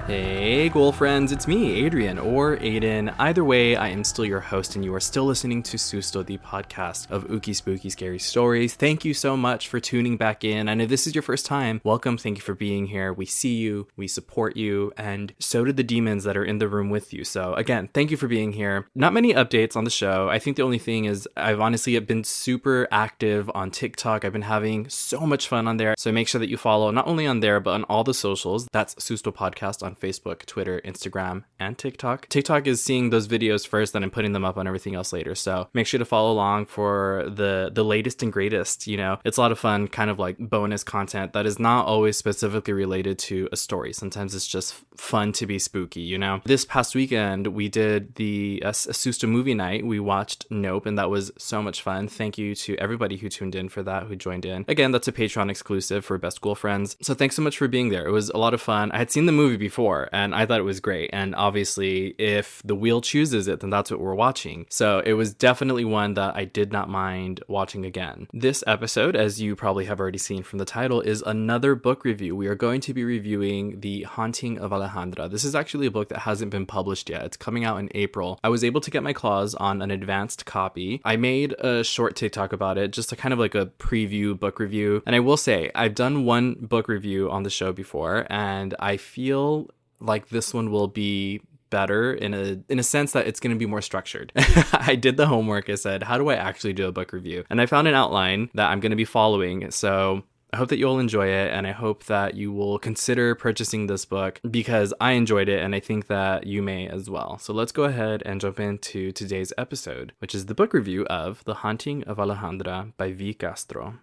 Hey, Ghoul friends, it's me, Adrian, or Aiden. Either way, I am still your host, and you are still listening to Susto, the podcast of Ookie Spooky Scary Stories. Thank you so much for tuning back in. And if this is your first time, welcome. Thank you for being here. We see you, we support you, and so do the demons that are in the room with you. So again, thank you for being here. Not many updates on the show. I think the only thing is I've honestly been super active on TikTok. I've been having so much fun on there. So make sure that you follow not only on there, but on all the socials. That's Susto Podcast on Facebook, Twitter, Instagram, and TikTok. TikTok is seeing those videos first, then I'm putting them up on everything else later. So make sure to follow along for the latest and greatest. You know, it's a lot of fun, kind of like bonus content that is not always specifically related to a story. Sometimes it's just fun to be spooky, you know? This past weekend, we did the Susto movie night. We watched Nope, and that was so much fun. Thank you to everybody who tuned in for that, who joined in. Again, that's a Patreon exclusive for Best Ghoul Friends. So thanks so much for being there. It was a lot of fun. I had seen the movie before, and I thought it was great. And obviously, if the wheel chooses it, then that's what we're watching. So it was definitely one that I did not mind watching again. This episode, as you probably have already seen from the title, is another book review. We are going to be reviewing The Haunting of Alejandra. This is actually a book that hasn't been published yet. It's coming out in April. I was able to get my claws on an advanced copy. I made a short TikTok about it, just a kind of like a preview book review. And I will say, I've done one book review on the show before, and I feel like this one will be better in a sense that it's going to be more structured. I did the homework. I said, how do I actually do a book review? And I found an outline that I'm going to be following. So I hope that you'll enjoy it, and I hope that you will consider purchasing this book because I enjoyed it and I think that you may as well. So let's go ahead and jump into today's episode, which is the book review of The Haunting of Alejandra by V. Castro.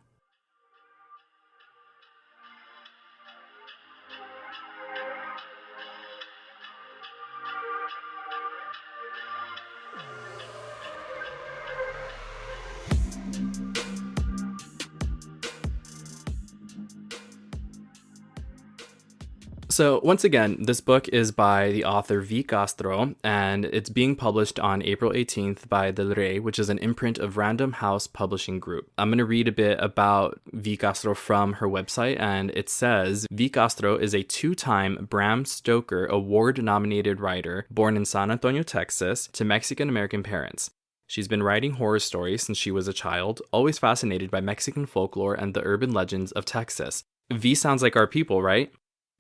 So once again, this book is by the author V. Castro, and it's being published on April 18th by Del Rey, which is an imprint of Random House Publishing Group. I'm going to read a bit about V. Castro from her website, and it says, V. Castro is a two-time Bram Stoker Award-nominated writer born in San Antonio, Texas, to Mexican-American parents. She's been writing horror stories since she was a child, always fascinated by Mexican folklore and the urban legends of Texas. V sounds like our people, right?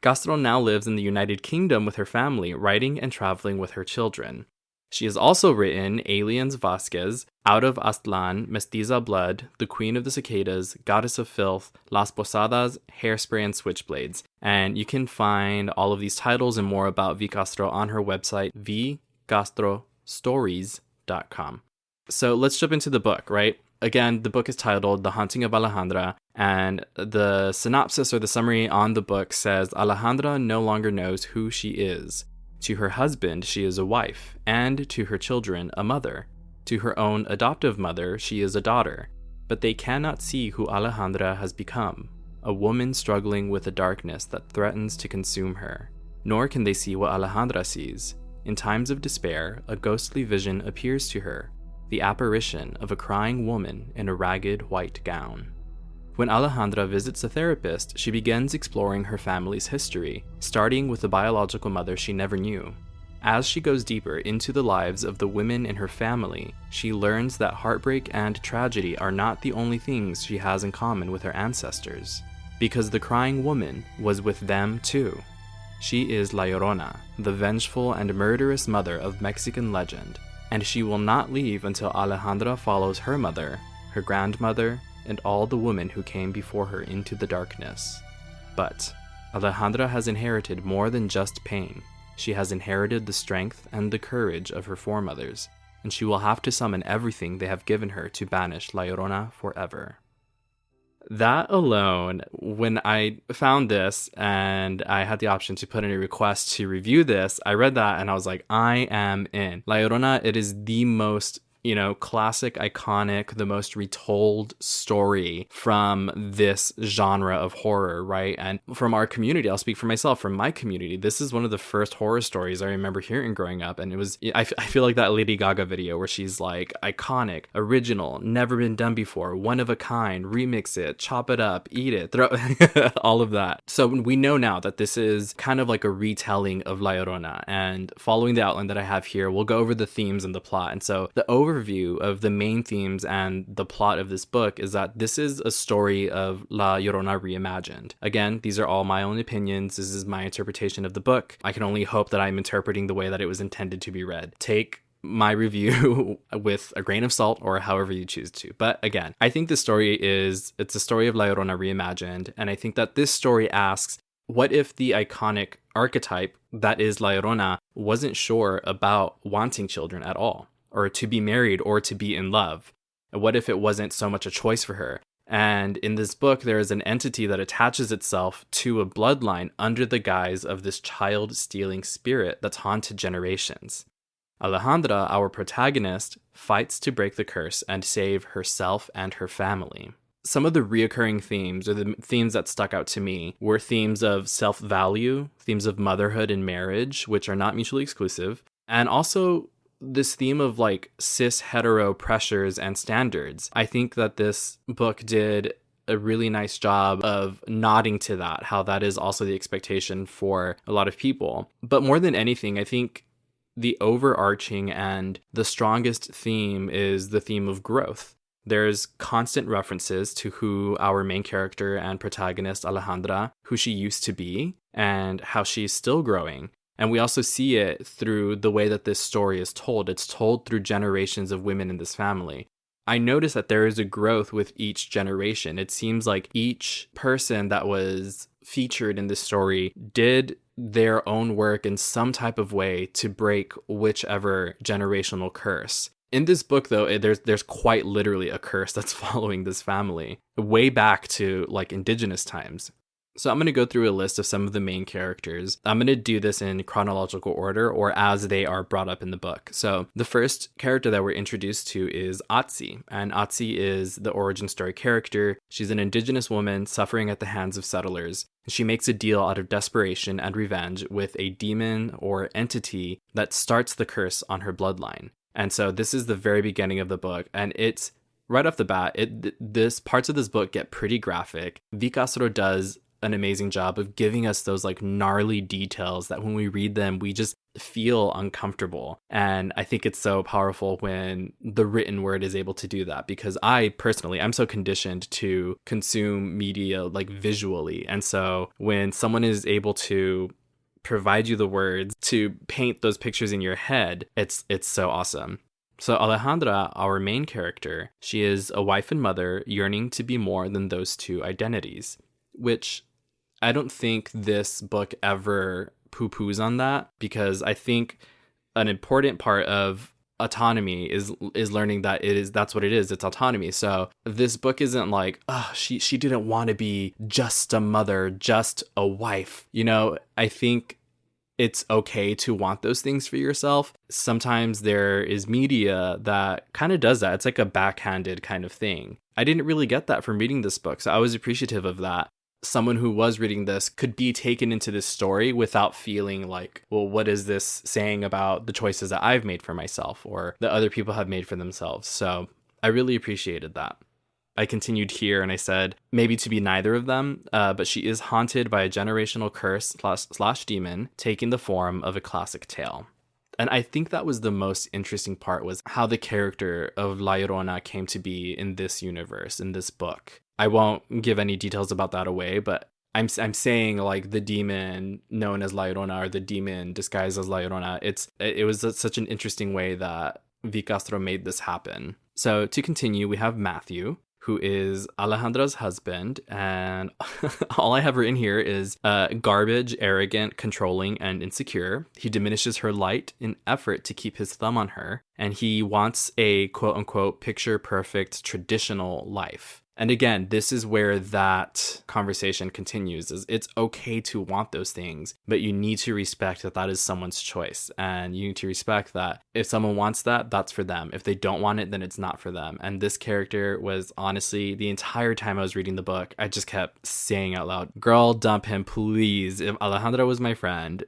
Castro now lives in the United Kingdom with her family, writing and traveling with her children. She has also written Aliens Vasquez, Out of Aztlan, Mestiza Blood, The Queen of the Cicadas, Goddess of Filth, Las Posadas, Hairspray, and Switchblades. And you can find all of these titles and more about V. Castro on her website, vcastrostories.com. So let's jump into the book, right? Again, the book is titled The Haunting of Alejandra, and the synopsis or the summary on the book says Alejandra no longer knows who she is. To her husband, she is a wife, and to her children, a mother. To her own adoptive mother, she is a daughter. But they cannot see who Alejandra has become, a woman struggling with a darkness that threatens to consume her. Nor can they see what Alejandra sees. In times of despair, a ghostly vision appears to her, the apparition of a crying woman in a ragged white gown. When Alejandra visits a therapist, she begins exploring her family's history, starting with the biological mother she never knew. As she goes deeper into the lives of the women in her family, she learns that heartbreak and tragedy are not the only things she has in common with her ancestors, because the crying woman was with them too. She is La Llorona, the vengeful and murderous mother of Mexican legend, and she will not leave until Alejandra follows her mother, her grandmother, and all the women who came before her into the darkness. But Alejandra has inherited more than just pain. She has inherited the strength and the courage of her foremothers, and she will have to summon everything they have given her to banish La Llorona forever. That alone, when I found this and I had the option to put in a request to review this, I read that and I was like, I am in. La Llorona, it is the most classic, iconic, the most retold story from this genre of horror, right? And from our community, I'll speak for myself, from my community, this is one of the first horror stories I remember hearing growing up. And it was, I feel like that Lady Gaga video where she's like, iconic, original, never been done before, one of a kind, remix it, chop it up, eat it, throw all of that. So we know now that this is kind of like a retelling of La Llorona. And following the outline that I have here, we'll go over the themes and the plot. And so the overview of the main themes and the plot of this book is that this is a story of La Llorona reimagined. Again, these are all my own opinions. This is my interpretation of the book. I can only hope that I'm interpreting the way that it was intended to be read. Take my review with a grain of salt or however you choose to. But again, I think it's a story of La Llorona reimagined. And I think that this story asks, what if the iconic archetype that is La Llorona wasn't sure about wanting children at all, or to be married, or to be in love? And what if it wasn't so much a choice for her? And in this book, there is an entity that attaches itself to a bloodline under the guise of this child-stealing spirit that's haunted generations. Alejandra, our protagonist, fights to break the curse and save herself and her family. Some of the reoccurring themes, or the themes that stuck out to me, were themes of self-value, themes of motherhood and marriage, which are not mutually exclusive, and also this theme of like cis hetero pressures and standards. I think that this book did a really nice job of nodding to that, how that is also the expectation for a lot of people. But more than anything, I think the overarching and the strongest theme is the theme of growth. There's constant references to who our main character and protagonist, Alejandra, who she used to be and how she's still growing. And we also see it through the way that this story is told. It's told through generations of women in this family. I noticed that there is a growth with each generation. It seems like each person that was featured in this story did their own work in some type of way to break whichever generational curse. In this book, though, there's quite literally a curse that's following this family way back to like indigenous times. So I'm going to go through a list of some of the main characters. I'm going to do this in chronological order or as they are brought up in the book. So the first character that we're introduced to is Atsi, and Atsi is the origin story character. She's an indigenous woman suffering at the hands of settlers. She makes a deal out of desperation and revenge with a demon or entity that starts the curse on her bloodline. And so this is the very beginning of the book, and it's right off the bat, this parts of this book get pretty graphic. V. Castro does an amazing job of giving us those like gnarly details that when we read them, we just feel uncomfortable. And I think it's so powerful when the written word is able to do that, because I'm so conditioned to consume media like visually. And so when someone is able to provide you the words to paint those pictures in your head, it's so awesome. So Alejandra, our main character, she is a wife and mother yearning to be more than those two identities, which I don't think this book ever poo-poos on that, because I think an important part of autonomy is learning that that's what it is. It's autonomy. So this book isn't like, oh, she didn't want to be just a mother, just a wife. I think it's okay to want those things for yourself. Sometimes there is media that kind of does that. It's like a backhanded kind of thing. I didn't really get that from reading this book, so I was appreciative of that. Someone who was reading this could be taken into this story without feeling like, well, what is this saying about the choices that I've made for myself or that other people have made for themselves? So I really appreciated that. I continued here and I said, maybe to be neither of them, but she is haunted by a generational curse slash demon taking the form of a classic tale. And I think that was the most interesting part, was how the character of La Llorona came to be in this universe, in this book. I won't give any details about that away, but I'm saying like the demon known as La Llorona or the demon disguised as La Llorona. It was such an interesting way that V. Castro made this happen. So to continue, we have Matthew, who is Alejandra's husband, and all I have written here is garbage, arrogant, controlling, and insecure. He diminishes her light in effort to keep his thumb on her. and he wants a quote unquote picture perfect traditional life. And again, this is where that conversation continues. Is it's okay to want those things, but you need to respect that that is someone's choice. And you need to respect that if someone wants that, that's for them. If they don't want it, then it's not for them. And this character was honestly, the entire time I was reading the book, I just kept saying out loud, girl, dump him, please. If Alejandra was my friend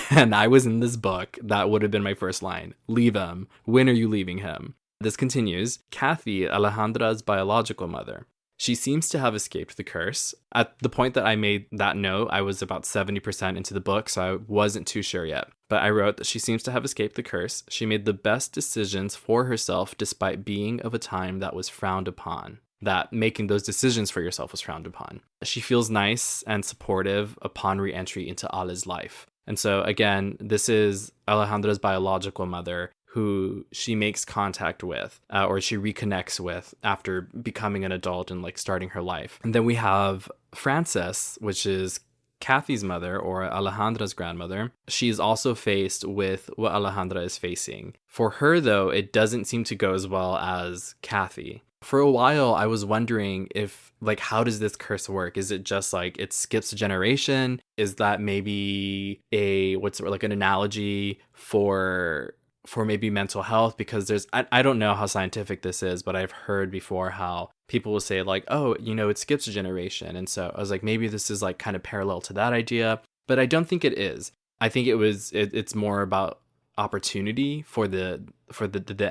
and I was in this book, that would have been my first line. Leave him. When are you leaving him? This continues. Kathy, Alejandra's biological mother. She seems to have escaped the curse. At the point that I made that note, I was about 70% into the book, so I wasn't too sure yet. But I wrote that she seems to have escaped the curse. She made the best decisions for herself despite being of a time that was frowned upon. That making those decisions for yourself was frowned upon. She feels nice and supportive upon re-entry into Ale's life. And so again, this is Alejandra's biological mother, who she makes contact with or she reconnects with after becoming an adult and like starting her life. And then we have Frances, which is Kathy's mother or Alejandra's grandmother. She's also faced with what Alejandra is facing. For her, though, it doesn't seem to go as well as Kathy. For a while, I was wondering if, like, how does this curse work? Is it just like it skips a generation? Is that maybe an analogy for maybe mental health? Because I don't know how scientific this is, but I've heard before how people will say like, oh, it skips a generation. And so I was like, maybe this is like kind of parallel to that idea, but I don't think it is. I think it's more about opportunity for the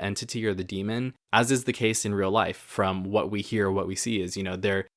entity or the demon, as is the case in real life. From what we hear, what we see is,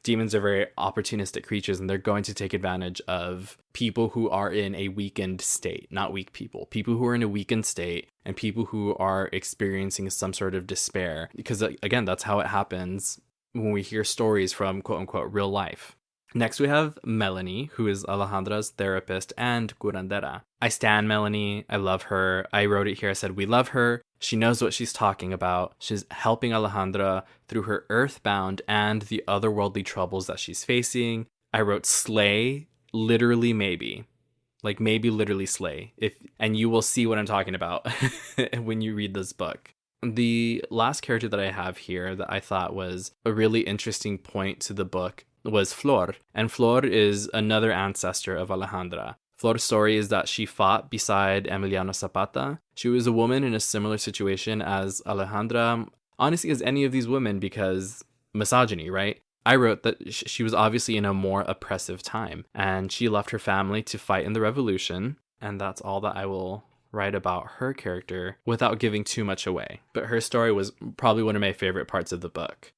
demons are very opportunistic creatures, and they're going to take advantage of people who are in a weakened state, not weak people who are in a weakened state and people who are experiencing some sort of despair, because again, that's how it happens when we hear stories from quote unquote real life. Next, we have Melanie, who is Alejandra's therapist and curandera. I stan Melanie. I love her. I wrote it here. I said, we love her. She knows what she's talking about. She's helping Alejandra through her earthbound and the otherworldly troubles that she's facing. I wrote slay, literally maybe. Like maybe literally slay. And you will see what I'm talking about when you read this book. The last character that I have here that I thought was a really interesting point to the book was Flor. And Flor is another ancestor of Alejandra. Flor's story is that she fought beside Emiliano Zapata. She was a woman in a similar situation as Alejandra, honestly, as any of these women, because misogyny, right? I wrote that she was obviously in a more oppressive time, and she left her family to fight in the revolution. And that's all that I will write about her character without giving too much away. But her story was probably one of my favorite parts of the book.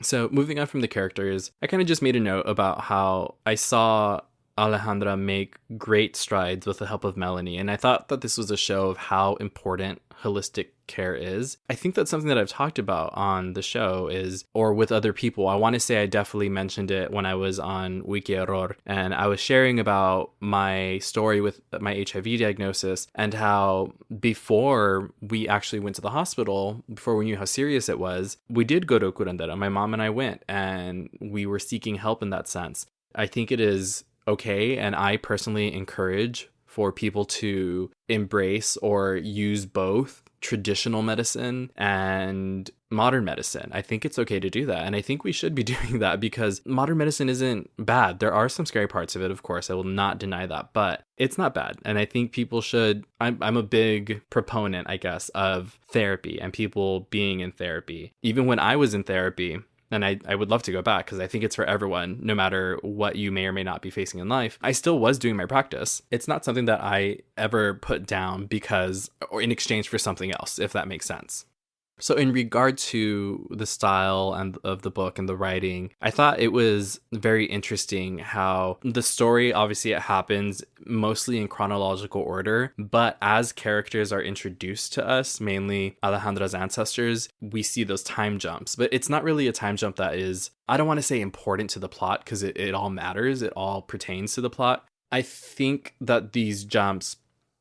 So moving on from the characters, I kind of just made a note about how I saw Alejandra make great strides with the help of Melanie. And I thought that this was a show of how important holistic care is. I think that's something that I've talked about on the show or with other people. I want to say I definitely mentioned it when I was on Wiki Error, and I was sharing about my story with my HIV diagnosis and how before we actually went to the hospital, before we knew how serious it was, we did go to a curandera. My mom and I went, and we were seeking help in that sense. I think it is okay, and I personally encourage for people to embrace or use both traditional medicine and modern medicine. I think it's okay to do that, and I think we should be doing that because modern medicine isn't bad. There are some scary parts of it, of course. I will not deny that, but it's not bad, and I think people should. I'm a big proponent, I guess, of therapy and people being in therapy. Even when I was in therapy, and I would love to go back because I think it's for everyone, no matter what you may or may not be facing in life. I still was doing my practice. It's not something that I ever put down or in exchange for something else, if that makes sense. So in regard to the style and of the book and the writing, I thought it was very interesting how the story, obviously it happens mostly in chronological order, but as characters are introduced to us, mainly Alejandra's ancestors, we see those time jumps. But it's not really a time jump that is, I don't want to say important to the plot because it all matters. It all pertains to the plot. I think that these jumps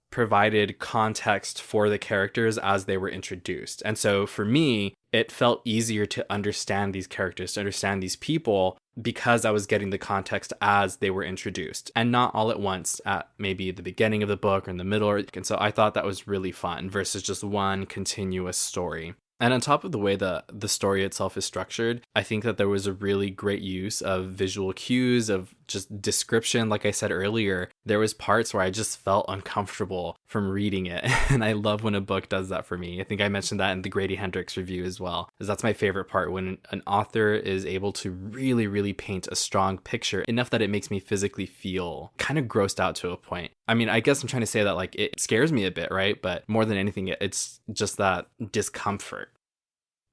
provided context for the characters as they were introduced. And so for me, it felt easier to understand these characters, to understand these people, because I was getting the context as they were introduced and not all at once at maybe the beginning of the book or in the middle. And so I thought that was really fun versus just one continuous story. And on top of the way the story itself is structured, I think that there was a really great use of visual cues, of just description. Like I said earlier, there was parts where I just felt uncomfortable from reading it. And I love when a book does that for me. I think I mentioned that in the Grady Hendrix review as well, because that's my favorite part, when an author is able to really, really paint a strong picture enough that it makes me physically feel kind of grossed out to a point. I mean, I guess I'm trying to say that like it scares me a bit, right? But more than anything, it's just that discomfort.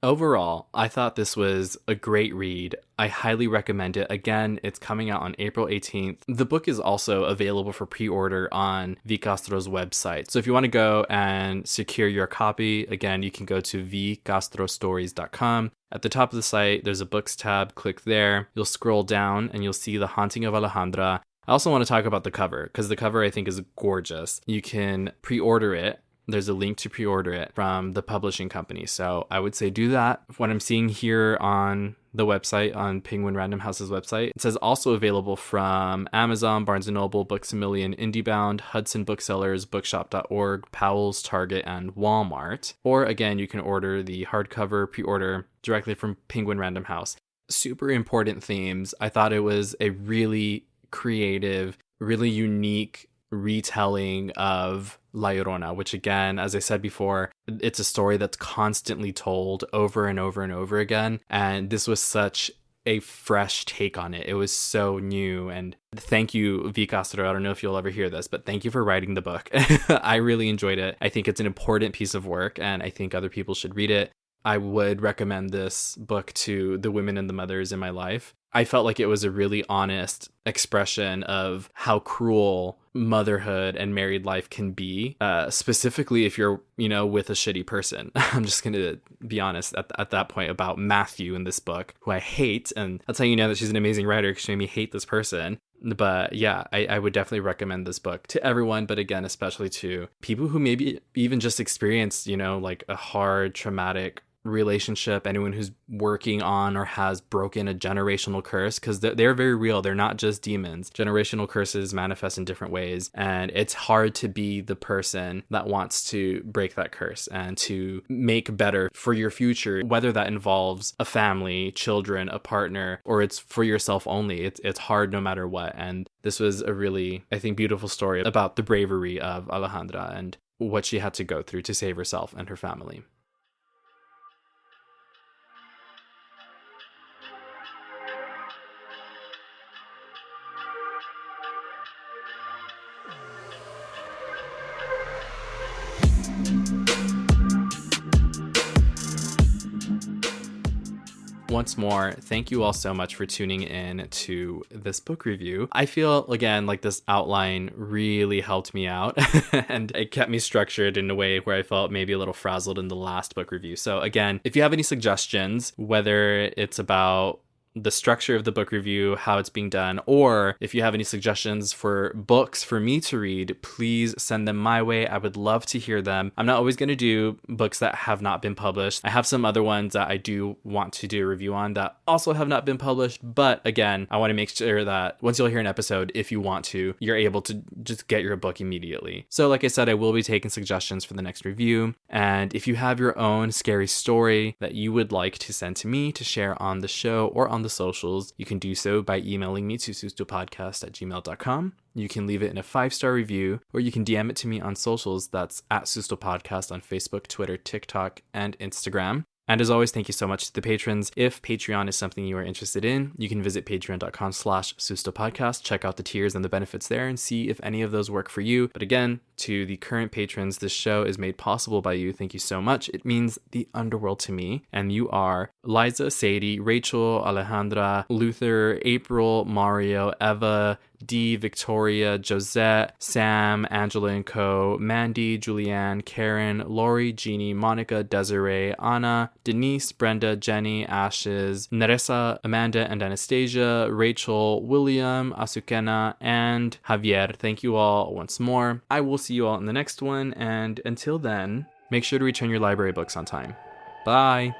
Overall, I thought this was a great read. I highly recommend it. Again, it's coming out on April 18th. The book is also available for pre-order on V. Castro's website. So if you want to go and secure your copy, again, you can go to vcastrostories.com. At the top of the site, there's a books tab. Click there. You'll scroll down and you'll see The Haunting of Alejandra. I also want to talk about the cover, because the cover I think is gorgeous. You can pre-order it. There's a link to pre-order it from the publishing company. So I would say do that. What I'm seeing here on the website, on Penguin Random House's website, it says also available from Amazon, Barnes & Noble, Books A Million, IndieBound, Hudson Booksellers, Bookshop.org, Powell's, Target, and Walmart. Or again, you can order the hardcover pre-order directly from Penguin Random House. Super important themes. I thought it was a really creative, really unique retelling of La Llorona, which again, as I said before, it's a story that's constantly told over and over and over again. And this was such a fresh take on it. It was so new. And thank you, V. Castro. I don't know if you'll ever hear this, but thank you for writing the book. I really enjoyed it. I think it's an important piece of work, and I think other people should read it. I would recommend this book to the women and the mothers in my life. I felt like it was a really honest expression of how cruel motherhood and married life can be, specifically if you're, with a shitty person. I'm just going to be honest at that point about Matthew in this book, who I hate. And that's how you know that she's an amazing writer, because she made me hate this person. But yeah, I would definitely recommend this book to everyone, but again, especially to people who maybe even just experienced, like a hard, traumatic relationship, anyone who's working on or has broken a generational curse, because they're very real. They're not just demons. Generational curses manifest in different ways, and it's hard to be the person that wants to break that curse and to make better for your future, whether that involves a family, children, a partner, or it's for yourself only. It's hard no matter what. And this was a really, I think, beautiful story about the bravery of Alejandra and what she had to go through to save herself and her family. Once more, thank you all so much for tuning in to this book review. I feel, again, like this outline really helped me out and it kept me structured in a way where I felt maybe a little frazzled in the last book review. So again, if you have any suggestions, whether it's about the structure of the book review, how it's being done, or if you have any suggestions for books for me to read, please send them my way. I would love to hear them. I'm not always going to do books that have not been published. I have some other ones that I do want to do a review on that also have not been published, but again, I want to make sure that once you'll hear an episode, if you want to, you're able to just get your book immediately. So like I said, I will be taking suggestions for the next review, and if you have your own scary story that you would like to send to me to share on the show or on the socials, you can do so by emailing me to sustopodcast@gmail.com. You can leave it in a 5-star review, or you can DM it to me on socials. That's @sustopodcast on Facebook, Twitter, TikTok, and Instagram. And as always, thank you so much to the patrons. If Patreon is something you are interested in, you can visit patreon.com/sustopodcast, check out the tiers and the benefits there, and see if any of those work for you. But again, to the current patrons, this show is made possible by you. Thank you so much. It means the underworld to me. And you are Liza, Sadie, Rachel, Alejandra, Luther, April, Mario, Eva, Dee, Victoria, Josette, Sam, Angela and Co., Mandy, Julianne, Karen, Lori, Jeannie, Monica, Desiree, Anna, Denise, Brenda, Jenny, Ashes, Nerissa, Amanda and Anastasia, Rachel, William, Asukena, and Javier. Thank you all once more. I will see you all in the next one, and until then, make sure to return your library books on time. Bye!